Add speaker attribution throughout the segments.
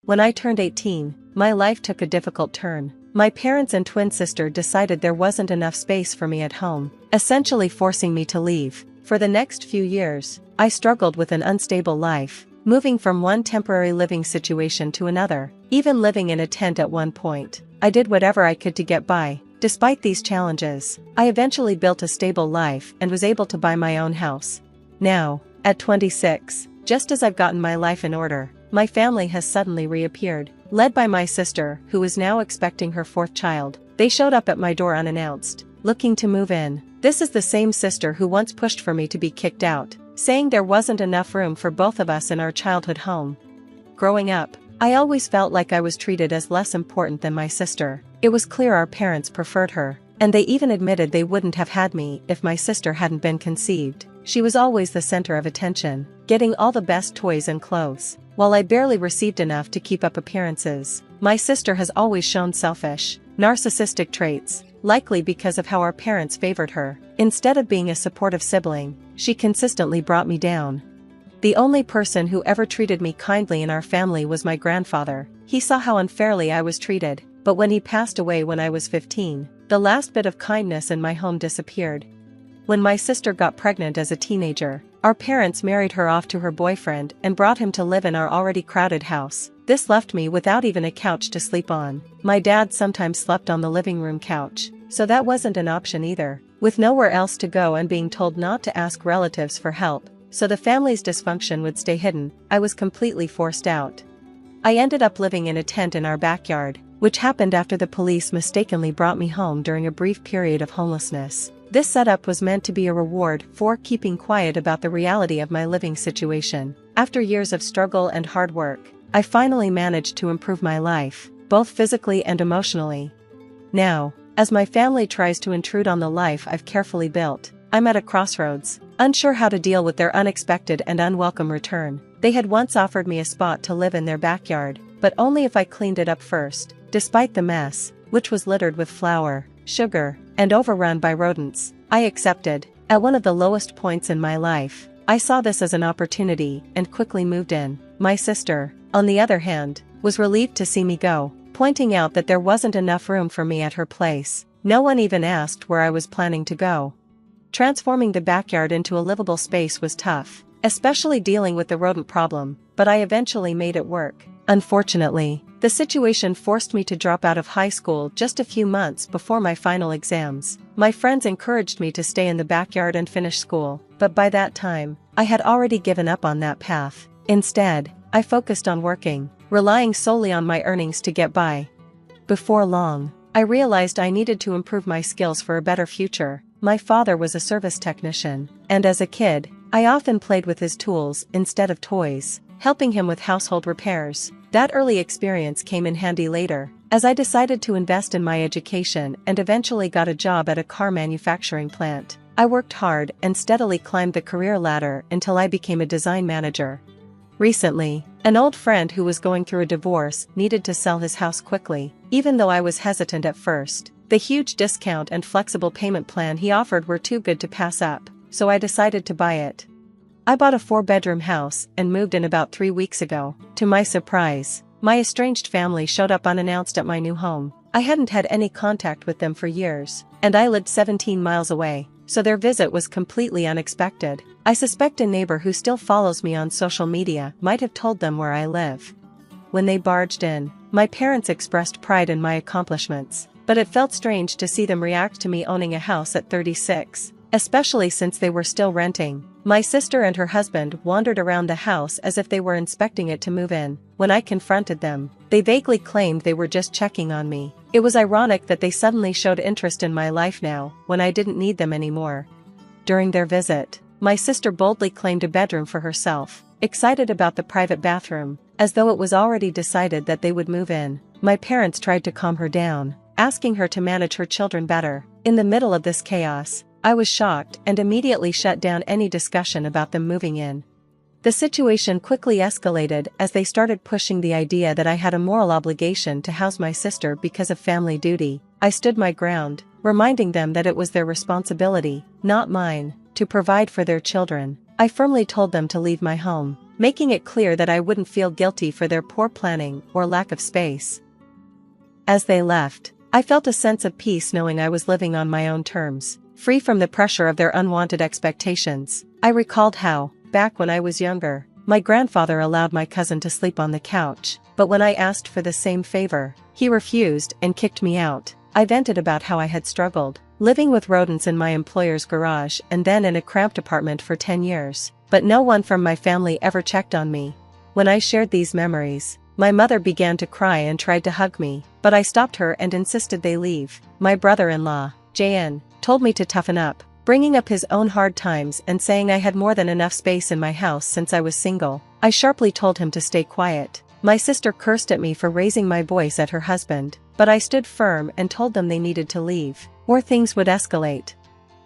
Speaker 1: When I turned 18, my life took a difficult turn. My parents and twin sister decided there wasn't enough space for me at home, essentially forcing me to leave. For the next few years, I struggled with an unstable life, moving from one temporary living situation to another, even living in a tent at one point. I did whatever I could to get by. Despite these challenges, I eventually built a stable life and was able to buy my own house. Now, at 26, just as I've gotten my life in order, my family has suddenly reappeared. Led by my sister, who is now expecting her fourth child, they showed up at my door unannounced, looking to move in. This is the same sister who once pushed for me to be kicked out, saying there wasn't enough room for both of us in our childhood home. Growing up, I always felt like I was treated as less important than my sister. It was clear our parents preferred her, and they even admitted they wouldn't have had me if my sister hadn't been conceived. She was always the center of attention, getting all the best toys and clothes, while I barely received enough to keep up appearances. My sister has always shown selfish, narcissistic traits, likely because of how our parents favored her. Instead of being a supportive sibling, she consistently brought me down. The only person who ever treated me kindly in our family was my grandfather. He saw how unfairly I was treated, but when he passed away when I was 15, the last bit of kindness in my home disappeared. When my sister got pregnant as a teenager, our parents married her off to her boyfriend and brought him to live in our already crowded house. This left me without even a couch to sleep on. My dad sometimes slept on the living room couch, so that wasn't an option either. With nowhere else to go and being told not to ask relatives for help, so the family's dysfunction would stay hidden, I was completely forced out. I ended up living in a tent in our backyard, which happened after the police mistakenly brought me home during a brief period of homelessness. This setup was meant to be a reward for keeping quiet about the reality of my living situation. After years of struggle and hard work, I finally managed to improve my life, both physically and emotionally. Now, as my family tries to intrude on the life I've carefully built, I'm at a crossroads, unsure how to deal with their unexpected and unwelcome return. They had once offered me a spot to live in their backyard, but only if I cleaned it up first. Despite the mess, which was littered with flour, sugar, and overrun by rodents, I accepted. At one of the lowest points in my life, I saw this as an opportunity and quickly moved in. My sister, on the other hand, was relieved to see me go, pointing out that there wasn't enough room for me at her place. No one even asked where I was planning to go. Transforming the backyard into a livable space was tough, especially dealing with the rodent problem, but I eventually made it work. Unfortunately, the situation forced me to drop out of high school just a few months before my final exams. My friends encouraged me to stay in the backyard and finish school, but by that time, I had already given up on that path. Instead, I focused on working, relying solely on my earnings to get by. Before long, I realized I needed to improve my skills for a better future. My father was a service technician, and as a kid, I often played with his tools instead of toys, helping him with household repairs. That early experience came in handy later, as I decided to invest in my education and eventually got a job at a car manufacturing plant. I worked hard and steadily climbed the career ladder until I became a design manager. Recently, an old friend who was going through a divorce needed to sell his house quickly. Even though I was hesitant at first, the huge discount and flexible payment plan he offered were too good to pass up, so I decided to buy it. I bought a 4-bedroom house and moved in about 3 weeks ago. To my surprise, my estranged family showed up unannounced at my new home. I hadn't had any contact with them for years, and I lived 17 miles away, so their visit was completely unexpected. I suspect a neighbor who still follows me on social media might have told them where I live. When they barged in, my parents expressed pride in my accomplishments, but it felt strange to see them react to me owning a house at 36. Especially since they were still renting. My sister and her husband wandered around the house as if they were inspecting it to move in. When I confronted them, they vaguely claimed they were just checking on me. It was ironic that they suddenly showed interest in my life now, when I didn't need them anymore. During their visit, my sister boldly claimed a bedroom for herself, excited about the private bathroom, as though it was already decided that they would move in. My parents tried to calm her down, asking her to manage her children better. In the middle of this chaos, I was shocked and immediately shut down any discussion about them moving in. The situation quickly escalated as they started pushing the idea that I had a moral obligation to house my sister because of family duty. I stood my ground, reminding them that it was their responsibility, not mine, to provide for their children. I firmly told them to leave my home. making it clear that I wouldn't feel guilty for their poor planning or lack of space. As they left, I felt a sense of peace knowing I was living on my own terms, free from the pressure of their unwanted expectations. I recalled how, back when I was younger, my grandfather allowed my cousin to sleep on the couch, but when I asked for the same favor, he refused and kicked me out. I vented about how I had struggled, living with rodents in my employer's garage and then in a cramped apartment for 10 years, but no one from my family ever checked on me. When I shared these memories, my mother began to cry and tried to hug me, but I stopped her and insisted they leave. My brother-in-law, JN, told me to toughen up, bringing up his own hard times and saying I had more than enough space in my house since I was single. I sharply told him to stay quiet. My sister cursed at me for raising my voice at her husband, but I stood firm and told them they needed to leave, or things would escalate.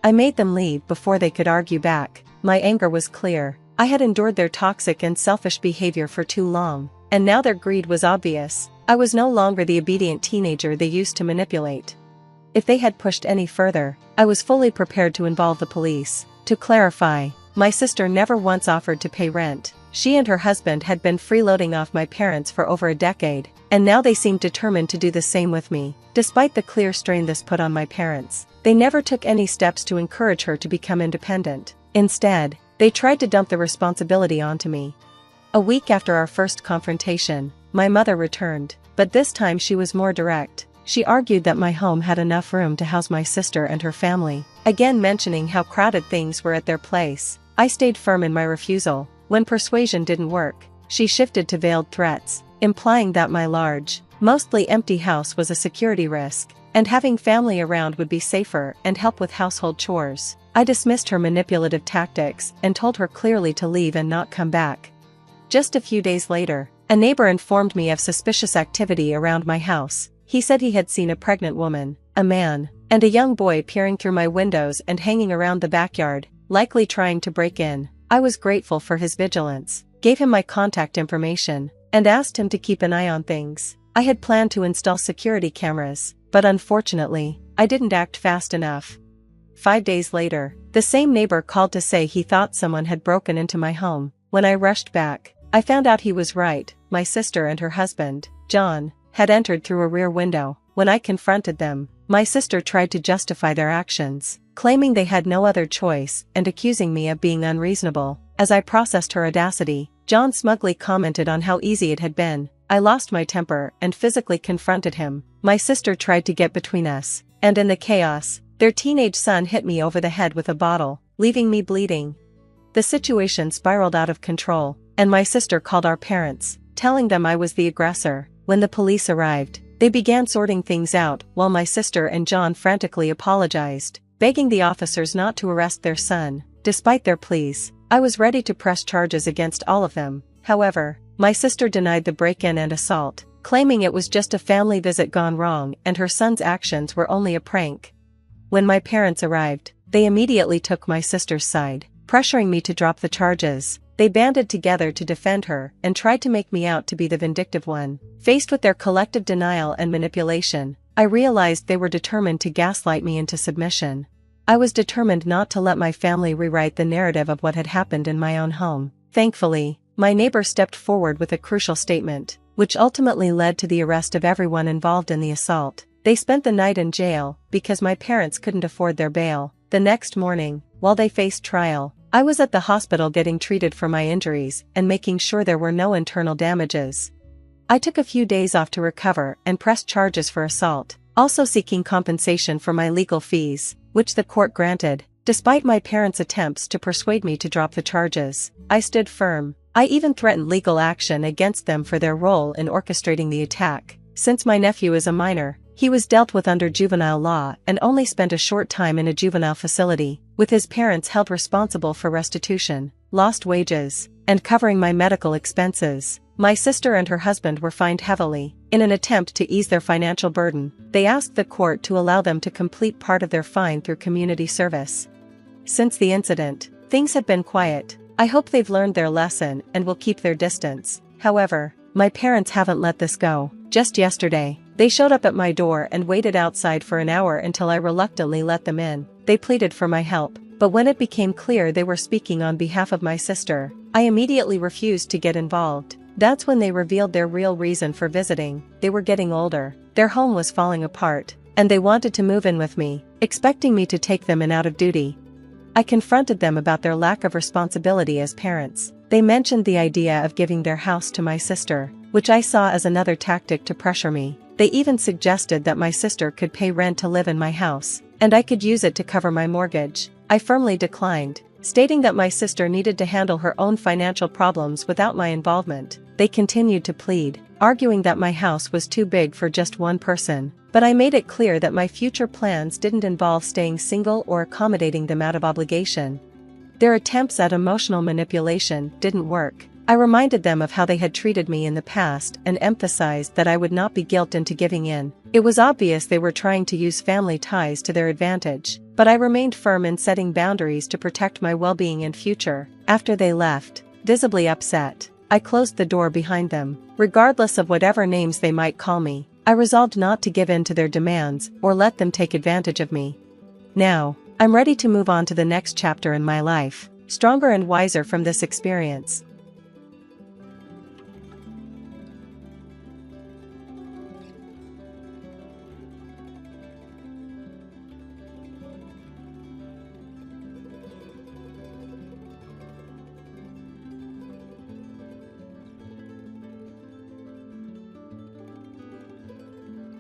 Speaker 1: I made them leave before they could argue back. My anger was clear. I had endured their toxic and selfish behavior for too long, and now their greed was obvious. I was no longer the obedient teenager they used to manipulate. If they had pushed any further, I was fully prepared to involve the police. To clarify, my sister never once offered to pay rent. She and her husband had been freeloading off my parents for over a decade, and now they seemed determined to do the same with me. Despite the clear strain this put on my parents, they never took any steps to encourage her to become independent. Instead, they tried to dump the responsibility onto me. A week after our first confrontation, my mother returned, but this time she was more direct. She argued that my home had enough room to house my sister and her family, again mentioning how crowded things were at their place. I stayed firm in my refusal. When persuasion didn't work, she shifted to veiled threats, implying that my large, mostly empty house was a security risk, and having family around would be safer and help with household chores. I dismissed her manipulative tactics and told her clearly to leave and not come back. Just a few days later, a neighbor informed me of suspicious activity around my house. He said he had seen a pregnant woman, a man, and a young boy peering through my windows and hanging around the backyard, likely trying to break in. I was grateful for his vigilance, gave him my contact information, and asked him to keep an eye on things. I had planned to install security cameras, but unfortunately, I didn't act fast enough. 5 days later, the same neighbor called to say he thought someone had broken into my home. When I rushed back, I found out he was right. My sister and her husband, John, had entered through a rear window. When I confronted them, my sister tried to justify their actions, claiming they had no other choice and accusing me of being unreasonable. As I processed her audacity, John smugly commented on how easy it had been. I lost my temper and physically confronted him. My sister tried to get between us, and in the chaos, their teenage son hit me over the head with a bottle, leaving me bleeding. The situation spiraled out of control, and my sister called our parents, telling them I was the aggressor. When the police arrived, they began sorting things out while my sister and John frantically apologized, begging the officers not to arrest their son. Despite their pleas, I was ready to press charges against all of them. However, my sister denied the break-in and assault, claiming it was just a family visit gone wrong and her son's actions were only a prank. When my parents arrived, they immediately took my sister's side, pressuring me to drop the charges. They banded together to defend her and tried to make me out to be the vindictive one. Faced with their collective denial and manipulation, I realized they were determined to gaslight me into submission. I was determined not to let my family rewrite the narrative of what had happened in my own home. Thankfully, my neighbor stepped forward with a crucial statement, which ultimately led to the arrest of everyone involved in the assault. They spent the night in jail because my parents couldn't afford their bail. The next morning, while they faced trial, I was at the hospital getting treated for my injuries and making sure there were no internal damages. I took a few days off to recover and pressed charges for assault, also seeking compensation for my legal fees, which the court granted. Despite my parents' attempts to persuade me to drop the charges, I stood firm. I even threatened legal action against them for their role in orchestrating the attack. Since my nephew is a minor, he was dealt with under juvenile law and only spent a short time in a juvenile facility, with his parents held responsible for restitution, lost wages, and covering my medical expenses. My sister and her husband were fined heavily. In an attempt to ease their financial burden, they asked the court to allow them to complete part of their fine through community service. Since the incident, things have been quiet. I hope they've learned their lesson and will keep their distance. However, my parents haven't let this go. Just yesterday, they showed up at my door and waited outside for an hour until I reluctantly let them in. They pleaded for my help, but when it became clear they were speaking on behalf of my sister, I immediately refused to get involved. That's when they revealed their real reason for visiting. They were getting older, their home was falling apart, and they wanted to move in with me, expecting me to take them in out of duty. I confronted them about their lack of responsibility as parents. They mentioned the idea of giving their house to my sister, which I saw as another tactic to pressure me. They even suggested that my sister could pay rent to live in my house, and I could use it to cover my mortgage. I firmly declined, stating that my sister needed to handle her own financial problems without my involvement. They continued to plead, arguing that my house was too big for just one person, but I made it clear that my future plans didn't involve staying single or accommodating them out of obligation. Their attempts at emotional manipulation didn't work. I reminded them of how they had treated me in the past and emphasized that I would not be guilted into giving in. It was obvious they were trying to use family ties to their advantage, but I remained firm in setting boundaries to protect my well-being and future. After they left, visibly upset, I closed the door behind them. Regardless of whatever names they might call me, I resolved not to give in to their demands or let them take advantage of me. Now, I'm ready to move on to the next chapter in my life, stronger and wiser from this experience.